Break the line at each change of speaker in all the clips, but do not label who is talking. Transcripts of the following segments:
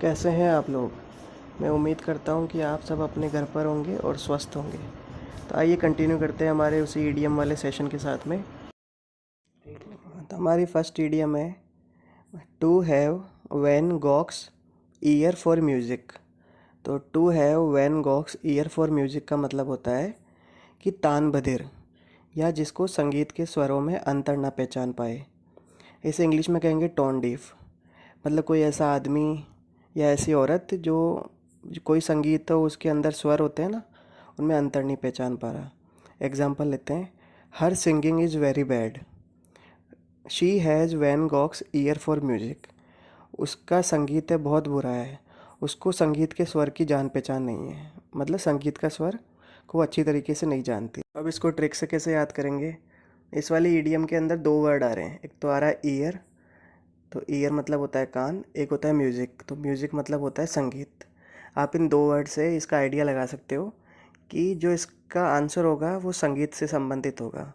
कैसे हैं आप लोग। मैं उम्मीद करता हूँ कि आप सब अपने घर पर होंगे और स्वस्थ होंगे। तो आइए कंटिन्यू करते हैं हमारे उसी ईडीएम वाले सेशन के साथ में। तो हमारी फर्स्ट ईडीएम है to have Van Gogh's ear for music. तो to have Van Gogh's ear for music का मतलब होता है कि तान बधिर, या जिसको संगीत के स्वरों में अंतर ना पहचान पाए। इसे इंग्लिश में कहेंगे टोन डीफ। मतलब कोई ऐसा आदमी या ऐसी औरत जो कोई संगीत हो उसके अंदर स्वर होते हैं ना, उनमें अंतर नहीं पहचान पा रहा। एग्जाम्पल लेते हैं, her singing is very bad, she has Van Gogh's ear for music. उसका संगीत है बहुत बुरा है, उसको संगीत के स्वर की जान पहचान नहीं है। मतलब संगीत का स्वर को अच्छी तरीके से नहीं जानती। अब इसको ट्रिक से कैसे याद करेंगे। इस वाली ईडीएम के अंदर दो वर्ड आ रहे हैं। एक तो आ रहा है ईयर, तो ईयर मतलब होता है कान, एक होता है म्यूज़िक, तो म्यूज़िक मतलब होता है संगीत। आप इन दो वर्ड से इसका आइडिया लगा सकते हो कि जो इसका आंसर होगा वो संगीत से संबंधित होगा।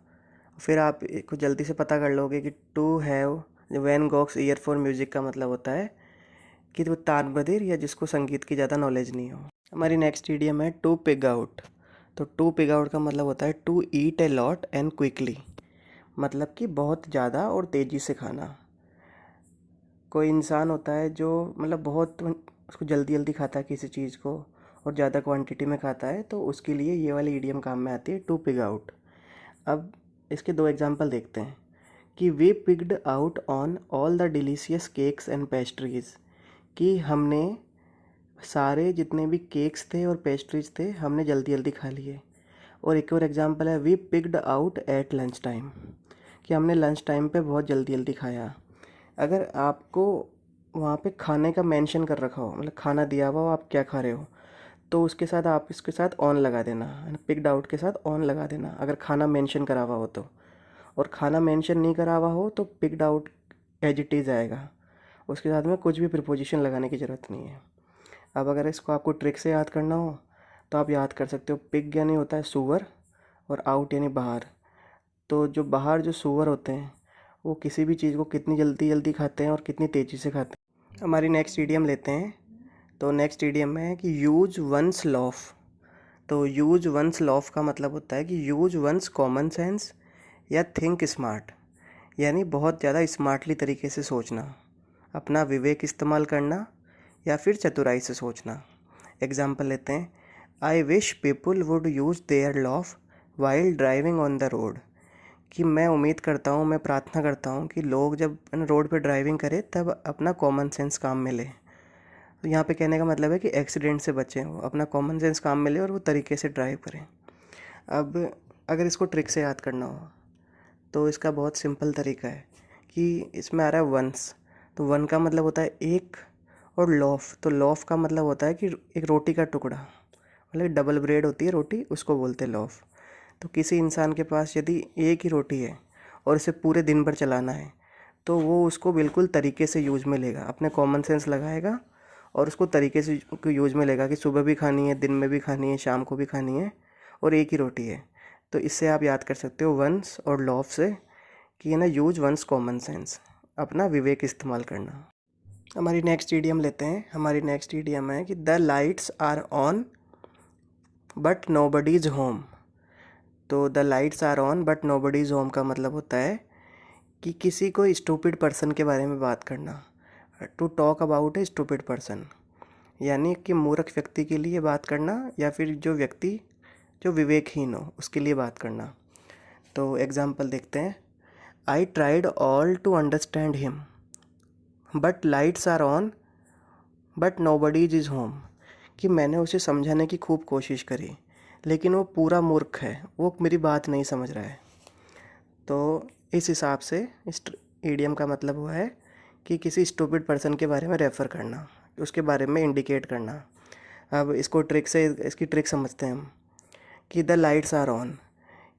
फिर आप को जल्दी से पता कर लोगे कि to have Van Gogh's ear for music का मतलब होता है कि वो तान बधिर या जिसको संगीत की ज़्यादा नॉलेज नहीं हो। हमारी नेक्स्ट इडियम है टू पिग आउट। तो टू पिग आउट का मतलब होता है to eat a lot and quickly. मतलब कि बहुत ज़्यादा और तेज़ी से खाना। कोई इंसान होता है जो मतलब बहुत उसको जल्दी जल्दी खाता है किसी चीज़ को और ज़्यादा क्वांटिटी में खाता है, तो उसके लिए ये वाली इडियम काम में आती है, टू पिग आउट। अब इसके दो एग्जांपल देखते हैं कि we pigged out on all the delicious cakes and pastries. कि हमने सारे जितने भी केक्स थे और पेस्ट्रीज थे हमने जल्दी जल्दी खा लिए। और एक और एग्जांपल है we pigged out at lunch time. कि हमने लंच टाइम पे बहुत जल्दी जल्दी खाया। अगर आपको वहाँ पे खाने का मेंशन कर रखा हो, मतलब खाना दिया हुआ हो आप क्या खा रहे हो, तो उसके साथ आप इसके साथ ऑन लगा देना, पिक्ड आउट के साथ ऑन लगा देना अगर खाना मेंशन करा हुआ हो तो। और खाना मेंशन नहीं करा हुआ हो तो picked out as it is आएगा, उसके साथ में कुछ भी प्रिपोजिशन लगाने की ज़रूरत नहीं है। अब अगर इसको आपको ट्रिक से याद करना हो तो आप याद कर सकते हो, पिग यानी होता है सूअर और आउट यानी बाहर। तो जो बाहर जो सूअर होते हैं वो किसी भी चीज़ को कितनी जल्दी जल्दी खाते हैं और कितनी तेज़ी से खाते हैं। हमारी नेक्स्ट इडियम लेते हैं। तो नेक्स्ट इडियम है कि यूज वंस लॉफ। तो यूज वंस लॉफ का मतलब होता है कि यूज वंस कॉमन सेंस या थिंक स्मार्ट। यानी बहुत ज़्यादा स्मार्टली तरीके से सोचना, अपना विवेक इस्तेमाल करना या फिर चतुराई से सोचना। एग्जाम्पल लेते हैं, I wish people would use their loaf while driving on the road. कि मैं उम्मीद करता हूँ, मैं प्रार्थना करता हूँ कि लोग जब रोड पर ड्राइविंग करें तब अपना कॉमन सेंस काम में लें। तो यहाँ पे कहने का मतलब है कि एक्सीडेंट से बचें, वो अपना कॉमन सेंस काम में लें और वो तरीके से ड्राइव करें। अब अगर इसको ट्रिक से याद करना हो तो इसका बहुत सिंपल तरीका है कि इसमें आ रहा है वंस। तो वन का मतलब होता है एक, और लॉफ, तो लॉफ का मतलब होता है कि एक रोटी का टुकड़ा, मतलब डबल ब्रेड होती है रोटी, उसको बोलते हैं लॉफ। तो किसी इंसान के पास यदि एक ही रोटी है और इसे पूरे दिन भर चलाना है तो वो उसको बिल्कुल तरीके से यूज में लेगा, अपने कॉमन सेंस लगाएगा और उसको तरीके से यूज में लेगा कि सुबह भी खानी है, दिन में भी खानी है, शाम को भी खानी है, और एक ही रोटी है। तो इससे आप याद कर सकते हो वंस और लॉफ से कि ना यूज वंस कॉमन सेंस, अपना विवेक इस्तेमाल करना। हमारी नेक्स्ट ईडियम लेते हैं। हमारी नेक्स्ट ईडियम है कि the lights are on but nobody is home. तो the lights are on but nobody is home का मतलब होता है कि किसी को स्टूपिड पर्सन के बारे में बात करना, to talk about a stupid person. यानी कि मूर्ख व्यक्ति के लिए बात करना या फिर जो व्यक्ति जो विवेकहीन हो उसके लिए बात करना। तो एग्जाम्पल देखते हैं, I tried all to understand him but lights are on but nobody is home. कि मैंने उसे समझाने की खूब कोशिश करी लेकिन वो पूरा मूर्ख है, वो मेरी बात नहीं समझ रहा है। तो इस हिसाब से इस ईडियम का मतलब हुआ है कि किसी स्टूपिड पर्सन के बारे में रेफ़र करना, उसके बारे में इंडिकेट करना। अब इसको ट्रिक से इसकी ट्रिक समझते हैं हम कि द लाइट्स आर ऑन,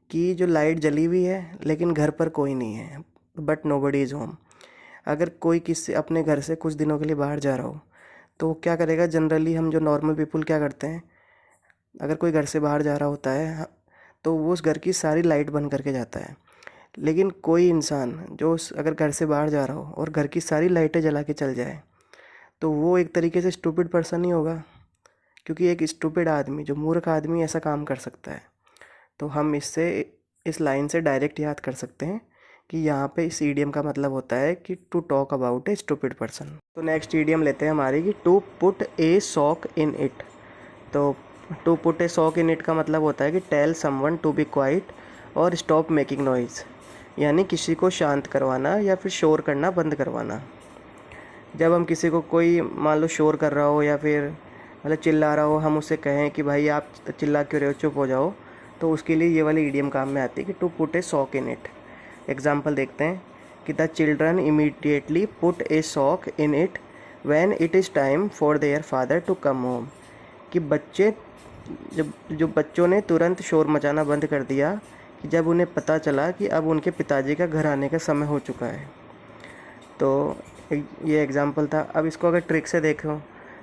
कि जो लाइट जली हुई है लेकिन घर पर कोई नहीं है, बट नोबडी इज़ होम। अगर कोई किसी अपने घर से कुछ दिनों के लिए बाहर जा रहा हो तो क्या करेगा, जनरली हम जो नॉर्मल पीपल क्या करते हैं, अगर कोई घर से बाहर जा रहा होता है तो वो उस घर की सारी लाइट बंद करके जाता है। लेकिन कोई इंसान जो अगर घर से बाहर जा रहा हो और घर की सारी लाइटें जला के चल जाए तो वो एक तरीके से स्टूपिड पर्सन ही होगा, क्योंकि एक स्टूपिड आदमी, जो मूर्ख आदमी ऐसा काम कर सकता है। तो हम इस लाइन से डायरेक्ट याद कर सकते हैं कि यहाँ पे इस ईडियम का मतलब होता है कि to talk about a stupid person. तो नेक्स्ट ईडियम लेते हैं हमारी कि to put a sock in it. तो to put a sock in it का मतलब होता है कि tell someone to be quiet और स्टॉप मेकिंग नॉइज़, यानी किसी को शांत करवाना या फिर शोर करना बंद करवाना। जब हम किसी को, कोई मान लो शोर कर रहा हो या फिर मतलब चिल्ला रहा हो, हम उसे कहें कि भाई आप चिल्ला क्यों रहे हो, चुप हो जाओ, तो उसके लिए ये वाली ईडियम काम में आती है कि to put a sock in it. Example देखते हैं कि the children immediately put a sock in it when it is time for their father to come home. कि बच्चे जो बच्चों ने तुरंत शोर मचाना बंद कर दिया कि जब उन्हें पता चला कि अब उनके पिताजी का घर आने का समय हो चुका है। तो ये एग्ज़ाम्पल था। अब इसको अगर ट्रिक से देखो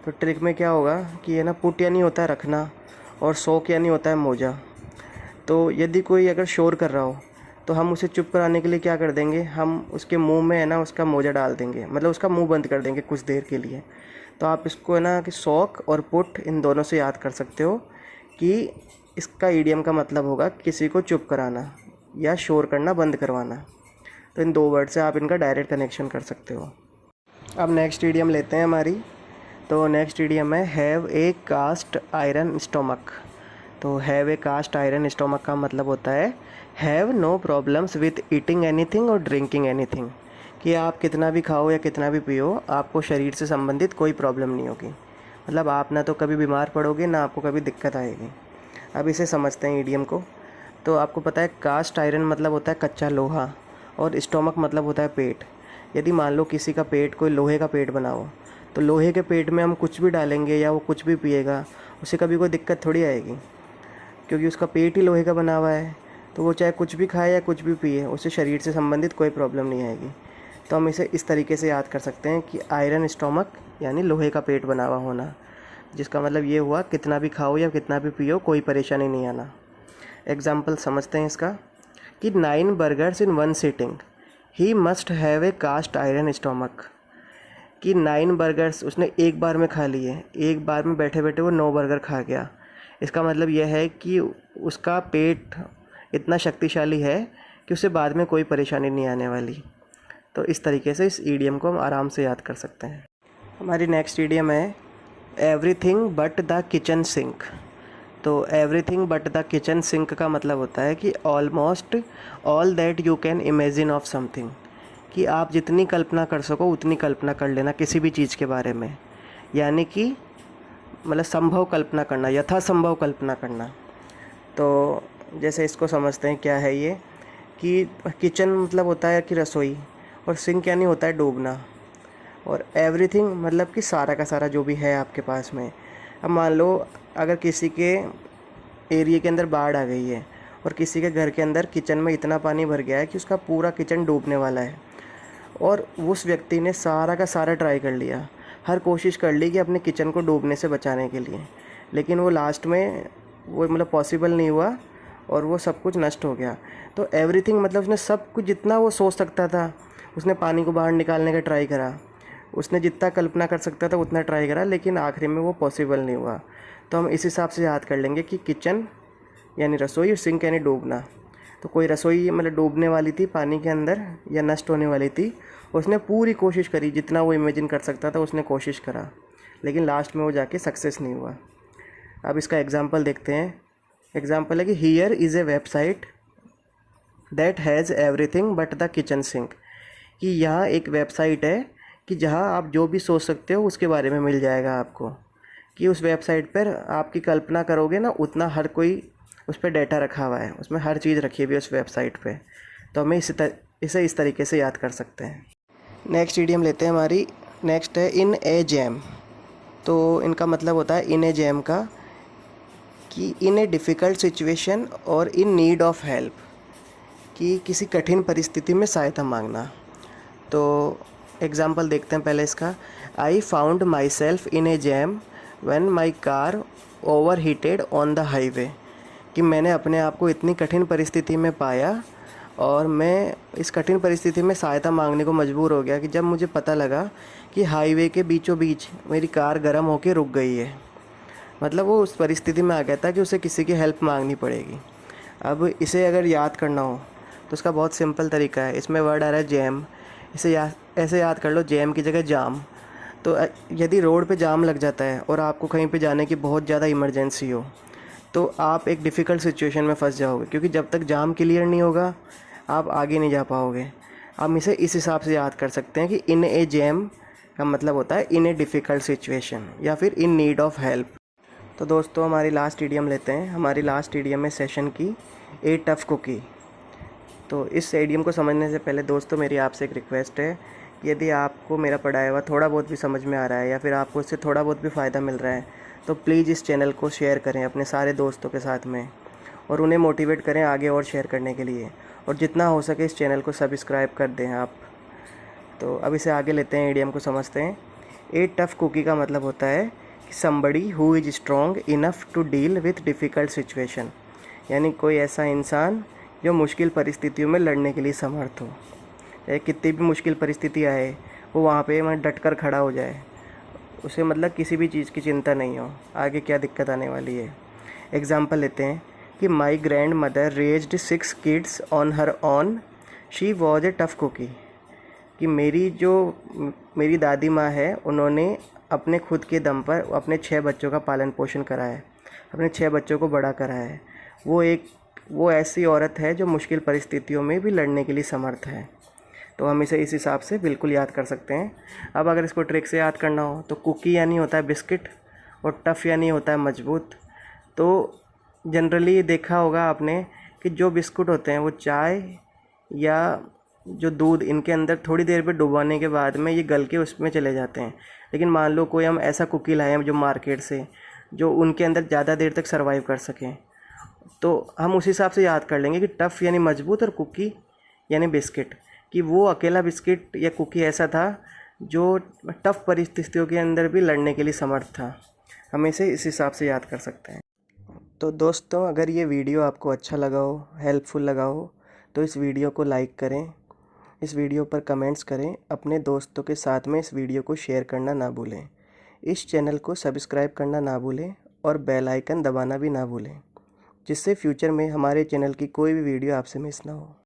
तो ट्रिक में क्या होगा कि ये ना, पुट यानी होता है रखना और सॉक यानी होता है मोजा। तो यदि कोई अगर शोर कर रहा हो तो हम उसे चुप कराने के लिए क्या कर देंगे, हम उसके मुंह में है ना उसका मोजा डाल देंगे, मतलब उसका मुंह बंद कर देंगे कुछ देर के लिए। तो आप इसको है ना कि सॉक और पुट इन दोनों से याद कर सकते हो कि इसका ईडियम का मतलब होगा किसी को चुप कराना या शोर करना बंद करवाना। तो इन दो वर्ड से आप इनका डायरेक्ट कनेक्शन कर सकते हो। अब नेक्स्ट ईडियम लेते हैं हमारी। तो नेक्स्ट ईडियम है have a cast iron stomach. तो have a cast iron stomach का मतलब होता है have no problems with eating anything और ड्रिंकिंग एनीथिंग। कि आप कितना भी खाओ या कितना भी पियो, आपको शरीर से संबंधित कोई प्रॉब्लम नहीं होगी। मतलब आप ना तो कभी बीमार पड़ोगे ना आपको कभी दिक्कत आएगी। अब इसे समझते हैं ईडियम को। तो आपको पता है कास्ट आयरन मतलब होता है कच्चा लोहा और स्टोमक मतलब होता है पेट। यदि मान लो किसी का पेट, कोई लोहे का पेट बना हो, तो लोहे के पेट में हम कुछ भी डालेंगे या वो कुछ भी पिएगा, उसे कभी कोई दिक्कत थोड़ी आएगी, क्योंकि उसका पेट ही लोहे का बना हुआ है। तो वो चाहे कुछ भी खाए या कुछ भी पिए, उसे शरीर से संबंधित कोई प्रॉब्लम नहीं आएगी। तो हम इसे इस तरीके से याद कर सकते हैं कि आयरन स्टोमक यानी लोहे का पेट बना हुआ होना, जिसका मतलब ये हुआ कितना भी खाओ या कितना भी पियो कोई परेशानी नहीं आना। एग्जाम्पल समझते हैं इसका कि 9 burgers in 1 sitting, he must have a cast iron stomach. कि 9 बर्गर्स उसने एक बार में खा लिए, एक बार में बैठे बैठे वो 9 बर्गर खा गया। इसका मतलब यह है कि उसका पेट इतना शक्तिशाली है कि उसे बाद में कोई परेशानी नहीं आने वाली। तो इस तरीके से इस ईडियम को हम आराम से याद कर सकते हैं। हमारी नेक्स्ट ईडियम है everything but the kitchen sink. तो everything but the kitchen sink का मतलब होता है कि almost all that you can imagine of something. कि आप जितनी कल्पना कर सको उतनी कल्पना कर लेना किसी भी चीज़ के बारे में, यानी कि मतलब संभव कल्पना करना, यथासंभव कल्पना करना। तो जैसे इसको समझते हैं क्या है ये, कि किचन मतलब होता है कि रसोई, और सिंक यानी होता है डूबना, और एवरीथिंग मतलब कि सारा का सारा जो भी है आपके पास में। अब मान लो अगर किसी के एरिया के अंदर बाढ़ आ गई है और किसी के घर के अंदर किचन में इतना पानी भर गया है कि उसका पूरा किचन डूबने वाला है, और उस व्यक्ति ने सारा का सारा ट्राई कर लिया, हर कोशिश कर ली कि अपने किचन को डूबने से बचाने के लिए, लेकिन वो लास्ट में वो मतलब पॉसिबल नहीं हुआ और वो सब कुछ नष्ट हो गया। तो एवरीथिंग मतलब उसने सब कुछ जितना वो सोच सकता था, उसने पानी को बाहर निकालने का ट्राई करा, उसने जितना कल्पना कर सकता था उतना ट्राई करा, लेकिन आखिरी में वो पॉसिबल नहीं हुआ। तो हम इस हिसाब से याद कर लेंगे कि किचन यानी रसोई और सिंक यानी डूबना। तो कोई रसोई मतलब डूबने वाली थी पानी के अंदर या नष्ट होने वाली थी, उसने पूरी कोशिश करी, जितना वो इमेजिन कर सकता था उसने कोशिश करा, लेकिन लास्ट में वो जाके सक्सेस नहीं हुआ। अब इसका एग्जांपल देखते हैं। एग्जांपल है कि here is a website that has everything but the kitchen sink. कि यहाँ एक वेबसाइट है कि जहाँ आप जो भी सोच सकते हो उसके बारे में मिल जाएगा आपको। कि उस वेबसाइट पर आपकी कल्पना करोगे ना उतना हर कोई उस पर डाटा रखा हुआ है, उसमें हर चीज़ रखी हुई है उस वेबसाइट पे। तो हमें इसे इस तरीके से याद कर सकते हैं। नेक्स्ट ईडियम लेते हैं हमारी। नेक्स्ट है इन ए जैम। तो इनका मतलब होता है इन ए जैम का कि इन ए डिफ़िकल्ट सिचुएशन और इन नीड ऑफ हेल्प। कि किसी कठिन परिस्थिति में सहायता मांगना। तो एग्ज़ाम्पल देखते हैं पहले इसका। I found my self in A jam when my car over heated on the highway. कि मैंने अपने आप को इतनी कठिन परिस्थिति में पाया और मैं इस कठिन परिस्थिति में सहायता मांगने को मजबूर हो गया कि जब मुझे पता लगा कि हाईवे के बीचों बीच मेरी कार गर्म होकर रुक गई है। मतलब वो उस परिस्थिति में आ गया था कि उसे किसी की हेल्प मांगनी पड़ेगी। अब इसे अगर याद करना हो तो उसका बहुत सिंपल तरीका है। इसमें वर्ड आ रहा है जैम। इसे ऐसे याद कर लो, जैम की जगह जाम। तो यदि रोड पे जाम लग जाता है और आपको कहीं पे जाने की बहुत ज़्यादा इमरजेंसी हो तो आप एक डिफ़िकल्ट सिचुएशन में फंस जाओगे, क्योंकि जब तक जाम क्लियर नहीं होगा आप आगे नहीं जा पाओगे। हम इसे इस हिसाब से याद कर सकते हैं कि इन ए जैम का मतलब होता है इन ए डिफ़िकल्ट सिचुएशन या फिर इन नीड ऑफ हेल्प। तो दोस्तों हमारी लास्ट इडियम लेते हैं। हमारी लास्ट इडियम है सेशन की, ए टफ कुकी। तो इस इडियम को समझने से पहले दोस्तों मेरी आपसे एक रिक्वेस्ट है, यदि आपको मेरा पढ़ाया हुआ थोड़ा बहुत भी समझ में आ रहा है या फिर आपको इससे थोड़ा बहुत भी फ़ायदा मिल रहा है तो प्लीज़ इस चैनल को शेयर करें अपने सारे दोस्तों के साथ में और उन्हें मोटिवेट करें आगे और शेयर करने के लिए, और जितना हो सके इस चैनल को सब्सक्राइब कर दें आप। तो अब इसे आगे लेते हैं, इडियम को समझते हैं। ए टफ कुकी का मतलब होता है कि somebody who is strong enough to deal with difficult situation, यानी कोई ऐसा इंसान जो मुश्किल परिस्थितियों में लड़ने के लिए समर्थ हो। चाहे कितनी भी मुश्किल परिस्थिति आए वो वहाँ पे डट कर खड़ा हो जाए, उसे मतलब किसी भी चीज़ की चिंता नहीं हो आगे क्या दिक्कत आने वाली है। एग्ज़ाम्पल लेते हैं कि my grandmother raised 6 kids on her own, she was a tough cookie. कि मेरी दादी माँ है, उन्होंने अपने खुद के दम पर अपने 6 बच्चों का पालन पोषण करा है, अपने 6 बच्चों को बड़ा करा है। वो ऐसी औरत है जो मुश्किल परिस्थितियों में भी लड़ने के लिए समर्थ है। तो हम इसे इस हिसाब से बिल्कुल याद कर सकते हैं। अब अगर इसको ट्रिक से याद करना हो तो कुकी यानी होता है बिस्किट और टफ़ यानी होता है मजबूत। तो जनरली देखा होगा आपने कि जो बिस्कुट होते हैं वो चाय या जो दूध, इनके अंदर थोड़ी देर पे डुबाने के बाद में ये गल के उसमें चले जाते हैं। लेकिन मान लो कोई हम ऐसा कुकी लाएं जो मार्केट से, जो उनके अंदर ज़्यादा देर तक सर्वाइव कर सकें, तो हम उस हिसाब से याद कर लेंगे कि टफ़ यानी मजबूत और कुकी यानी बिस्किट। कि वो अकेला बिस्किट या कुकी ऐसा था जो टफ़ परिस्थितियों के अंदर भी लड़ने के लिए समर्थ था। हम इसे इस हिसाब से याद कर सकते हैं। तो दोस्तों अगर ये वीडियो आपको अच्छा लगा हो, हेल्पफुल लगा हो, तो इस वीडियो को लाइक करें, इस वीडियो पर कमेंट्स करें, अपने दोस्तों के साथ में इस वीडियो को शेयर करना ना भूलें, इस चैनल को सब्सक्राइब करना ना भूलें और बेल आइकन दबाना भी ना भूलें, जिससे फ्यूचर में हमारे चैनल की कोई भी वीडियो आपसे मिस ना हो।